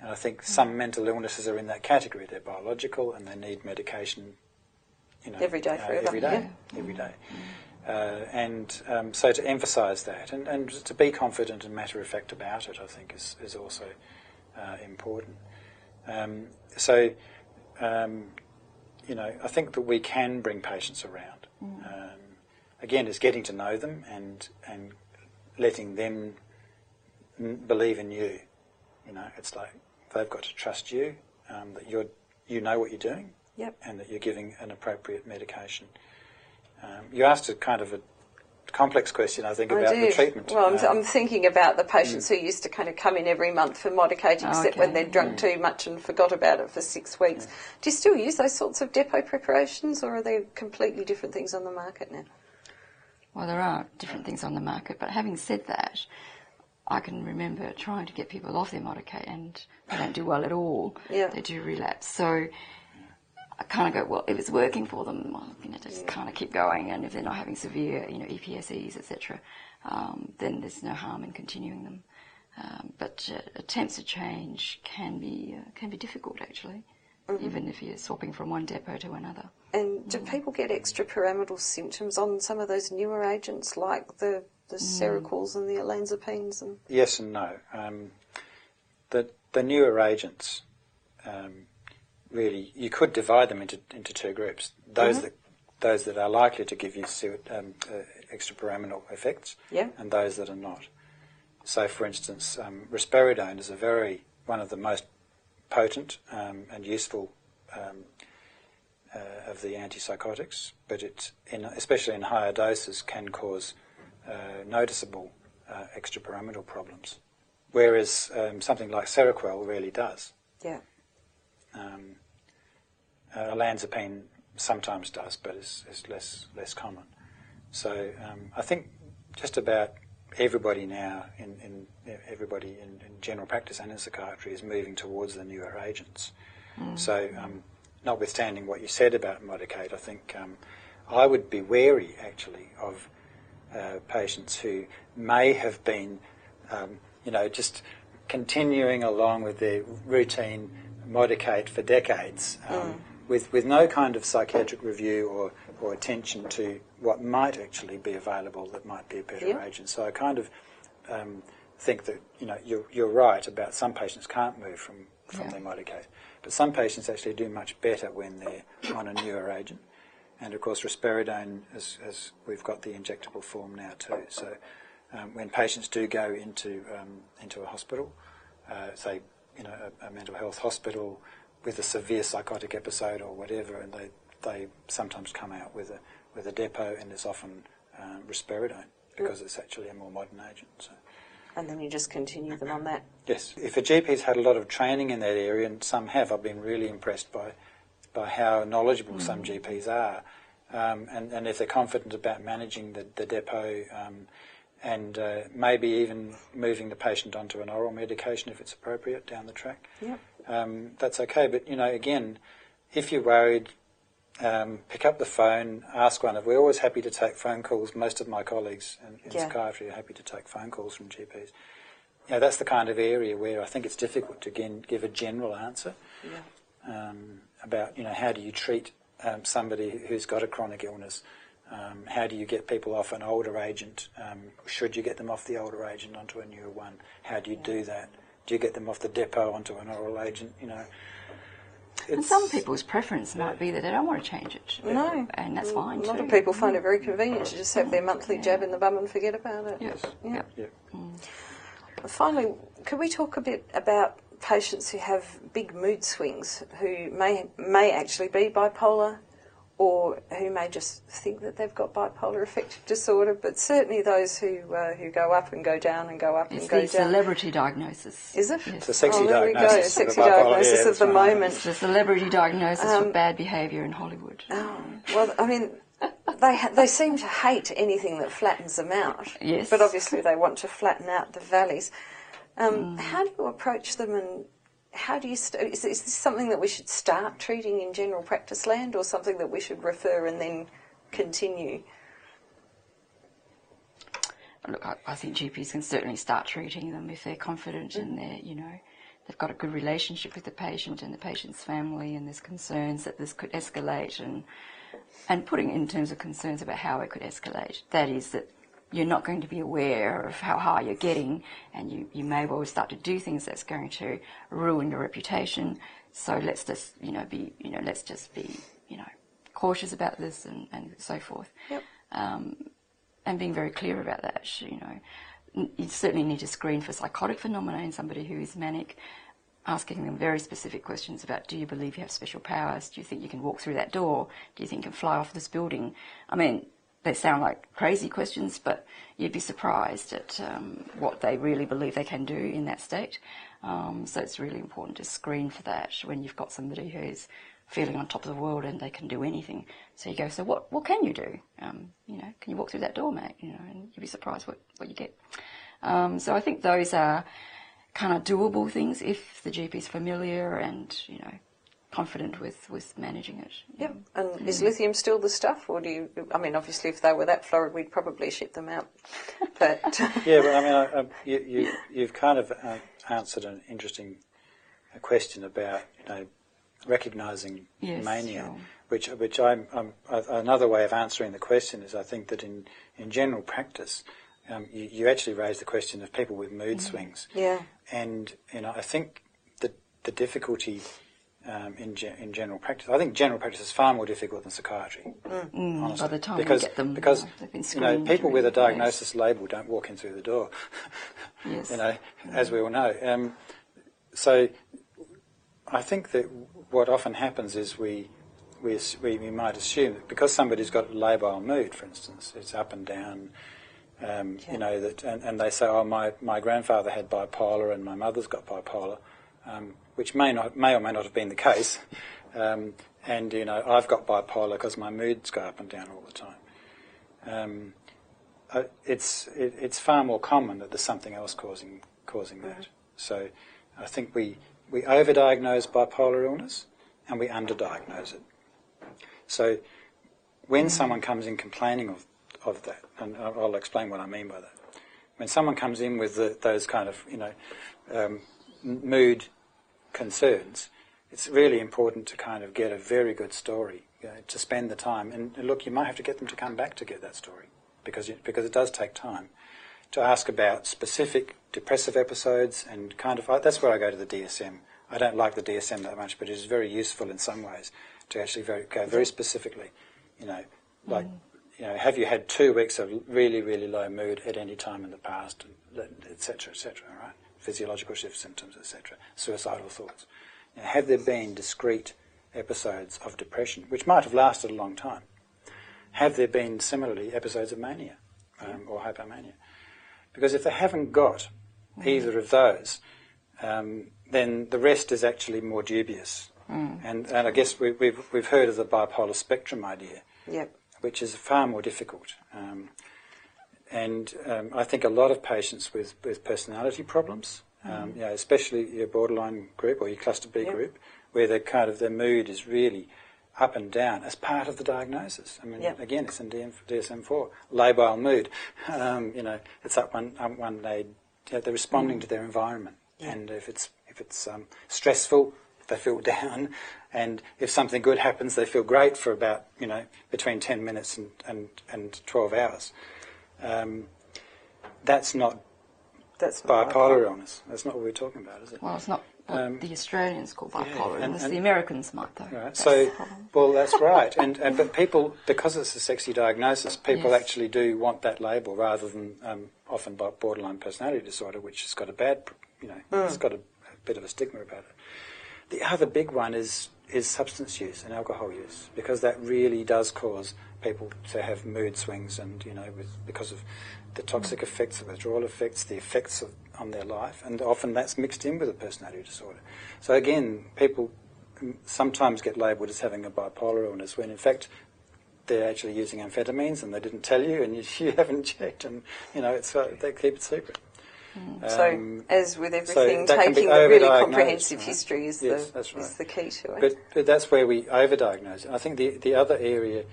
I think some mental illnesses are in that category. They're biological and they need medication. Every day, forever. Every day. So to emphasise that and to be confident and matter of fact about it, I think is also important. I think that we can bring patients around. Again, it's getting to know them and letting them believe in you. It's like they've got to trust you, that you know what you're doing, and that you're giving an appropriate medication. You asked a kind of a complex question, I think, about the treatment. Well, I'm thinking about the patients who used to kind of come in every month for Modicate, except when they'd drunk too much and forgot about it for 6 weeks. Do you still use those sorts of depot preparations, or are they completely different things on the market now? Well, there are different things on the market, but having said that, I can remember trying to get people off their Modicate and they don't do well at all. Yeah. They do relapse. So I kind of go, well, if it's working for them, well, just kind of keep going. And if they're not having severe, EPSEs, etc., then there's no harm in continuing them. But attempts to change can be difficult, actually, even if you're swapping from one depot to another. And do people get extrapyramidal symptoms on some of those newer agents, like the Seroquels and the olanzapines? Yes and no. The newer agents, really, you could divide them into two groups. Those that are likely to give you extrapyramidal effects, and those that are not. So, for instance, Risperidone is one of the most potent and useful of the antipsychotics, but it, especially in higher doses, can cause noticeable extrapyramidal problems, whereas something like Seroquel really does. Yeah. Olanzapine sometimes does, but is less common. So I think just about everybody now, everybody in general practice and in psychiatry, is moving towards the newer agents. So notwithstanding what you said about Modicate, I think I would be wary actually of patients who may have been, just continuing along with their routine Modicate for decades, with no kind of psychiatric review or attention to what might actually be available that might be a better agent. So I kind of think that you're right about some patients can't move from their Modicate, but some patients actually do much better when they're on a newer agent. And of course, Risperidone, as we've got the injectable form now too. So when patients do go into a hospital, say a mental health hospital with a severe psychotic episode or whatever, and they sometimes come out with a depot, and it's often Risperidone because it's actually a more modern agent. So. And then you just continue them on that. Yes, if a GP's had a lot of training in that area, and some have, I've been really impressed by how knowledgeable some GPs are, and if they're confident about managing the depot, and maybe even moving the patient onto an oral medication if it's appropriate down the track. Yep. That's okay, but again, if you're worried, pick up the phone, ask one. We're always happy to take phone calls. Most of my colleagues in psychiatry are happy to take phone calls from GPs. that's the kind of area where I think it's difficult to give a general answer about, how do you treat somebody who's got a chronic illness. How do you get people off an older agent? Should you get them off the older agent onto a newer one? How do you do that? Do you get them off the depot onto an oral agent? And some people's preference might be that they don't want to change it. No. And that's fine too. A lot of people find it very convenient to just have their monthly jab in the bum and forget about it. Yes. Yeah. Yeah. Finally, could we talk a bit about patients who have big mood swings, who may actually be bipolar, or who may just think that they've got bipolar affective disorder, but certainly those who go up and go down and go up and go down. It's the celebrity diagnosis. Is it? Yes. It's a sexy there diagnosis. we go, sexy diagnosis of the moment. It's the celebrity diagnosis for bad behaviour in Hollywood. Well, I mean, they seem to hate anything that flattens them out. Yes. But obviously they want to flatten out the valleys. How do you approach them, and how do you... is this something that we should start treating in general practice land, or something that we should refer and then continue? Look, I think GPs can certainly start treating them if they're confident and they've got a good relationship with the patient and the patient's family, and there's concerns that this could escalate, and putting in terms of concerns about how it could escalate. That is that you're not going to be aware of how high you're getting, and you may well start to do things that's going to ruin your reputation. So let's just be cautious about this and so forth. Yep. And being very clear about that. You certainly need to screen for psychotic phenomena in somebody who is manic, asking them very specific questions about, do you believe you have special powers? Do you think you can walk through that door? Do you think you can fly off this building? I mean, they sound like crazy questions, but you'd be surprised at what they really believe they can do in that state. So it's really important to screen for that when you've got somebody who's feeling on top of the world and they can do anything. So you go, so what can you do? Can you walk through that door, mate? And you'd be surprised what you get. So I think those are kind of doable things if the GP's familiar and, confident with managing it. Yep. And is lithium still the stuff, or do you... I mean, obviously, if they were that florid, we'd probably ship them out. But yeah, but I mean, you've kind of answered an interesting question about recognising mania, sure. which I'm another way of answering the question is I think that in general practice, you actually raise the question of people with mood swings. Yeah. And I think that the difficulty in general practice, I think general practice is far more difficult than psychiatry. Honestly. By the time because, we get them, because they've been screened. People with a diagnosis label don't walk in through the door. Yes. As we all know. So I think that what often happens is we might assume that because somebody's got a labile mood, for instance, it's up and down. And they say, oh, my grandfather had bipolar and my mother's got bipolar, which may or may not have been the case. And I've got bipolar because my moods go up and down all the time. It's far more common that there's something else causing that. So I think we overdiagnose bipolar illness and we underdiagnose it. So when someone comes in complaining of that, and I'll explain what I mean by that. When someone comes in with those kind of mood concerns, it's really important to kind of get a very good story, to spend the time. And look, you might have to get them to come back to get that story because it does take time. To ask about specific depressive episodes and kind of... That's where I go to the DSM. I don't like the DSM that much, but it is very useful in some ways to actually go very specifically, have you had 2 weeks of really, really low mood at any time in the past, etc., right? Physiological shift symptoms, etc., suicidal thoughts. Have there been discrete episodes of depression, which might have lasted a long time? Have there been, similarly, episodes of mania or hypomania? Because if they haven't got either of those, then the rest is actually more dubious. And I guess we've heard of the bipolar spectrum idea. Yep. Which is far more difficult. I think a lot of patients with personality problems, especially your borderline group or your cluster B group, where their mood is really up and down as part of the diagnosis. I mean, again, it's in DSM-4, labile mood. It's up one day, they're responding to their environment, and if it's stressful, they feel down, and if something good happens, they feel great for about between 10 minutes and 12 hours. That's not bipolar illness. That's not what we're talking about, is it? Well, it's not what the Australians call bipolar illness. and the Americans might, though. Right. So, well, that's right. But people, because it's a sexy diagnosis, people actually do want that label rather than often borderline personality disorder, which has got a bad, it's got a bit of a stigma about it. The other big one is substance use and alcohol use, because that really does cause people to have mood swings, and because of the toxic effects, the withdrawal effects, the effects on their life, and often that's mixed in with a personality disorder. So again, people sometimes get labelled as having a bipolar illness when in fact they're actually using amphetamines and they didn't tell you, and you haven't checked, and they keep it secret. So, as with everything, taking the really comprehensive history is the key to it. But that's where we overdiagnose it. I think the other area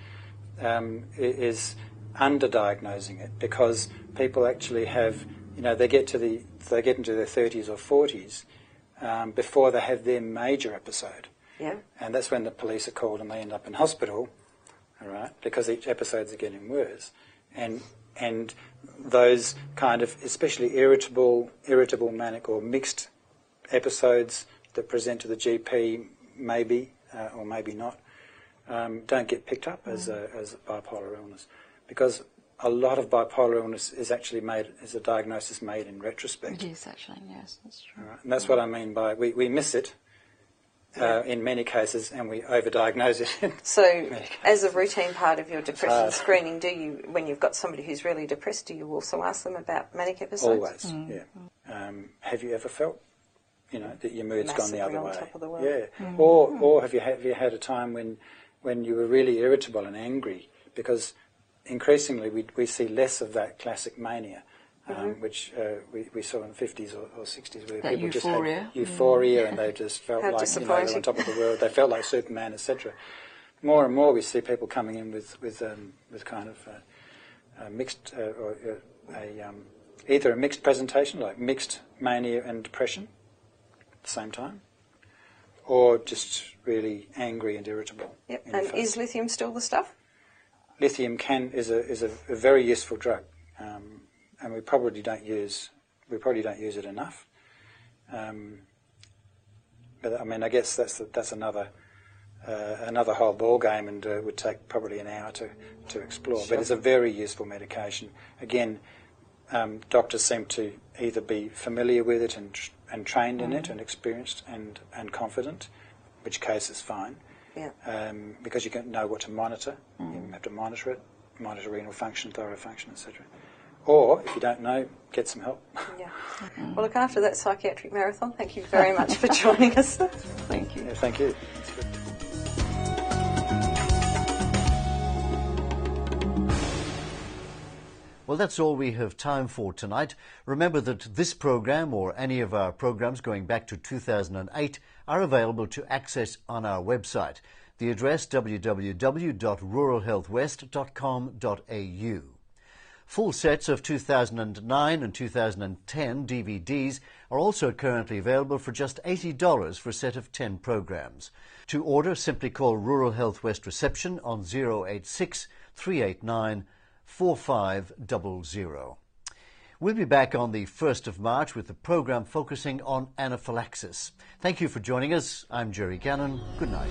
is underdiagnosing it, because people actually have, they get into their 30s or 40s before they have their major episode. Yeah. And that's when the police are called and they end up in hospital, all right, because each episodes are getting worse. And those kind of, especially irritable, manic or mixed episodes that present to the GP, maybe or maybe not, don't get picked up as a bipolar illness, because a lot of bipolar illness is actually is a diagnosis made in retrospect. It is actually, yes, that's true. Right? And that's what I mean by we miss it in many cases, and we overdiagnose it. So, as a routine part of your depression screening, do you, when you've got somebody who's really depressed, do you also ask them about manic episodes? Always, yeah. Have you ever felt, that your mood's Massively gone the other on way? top of the world. Yeah. Or have you had a time when you were really irritable and angry? Because increasingly we see less of that classic mania, which we saw in the 50s or 60s, where that people euphoria. just had euphoria and they just felt like they were on top of the world. They felt like Superman, etc. More and more we see people coming in with kind of mixed either a mixed presentation, like mixed mania and depression at the same time, or just really angry and irritable. Yep. And is lithium still the stuff? Lithium is a very useful drug, and we probably don't use it enough. But I mean, I guess that's another whole ball game, and would take probably an hour to explore. Sure. But it's a very useful medication. Again, doctors seem to either be familiar with it and trained in it and experienced and confident, which case is fine. Yeah. Because you can know what to monitor. You have to monitor renal function, thyroid function, etc. Or, if you don't know, get some help. Yeah. Well, look, after that psychiatric marathon, thank you very much for joining us. Thank you. Yeah, thank you. Well, that's all we have time for tonight. Remember that this program, or any of our programs going back to 2008, are available to access on our website. The address www.ruralhealthwest.com.au. Full sets of 2009 and 2010 DVDs are also currently available for just $80 for a set of 10 programs. To order, simply call Rural Health West Reception on 086 389 4500. We'll be back on the 1st of March with a program focusing on anaphylaxis. Thank you for joining us. I'm Jerry Gannon. Good night.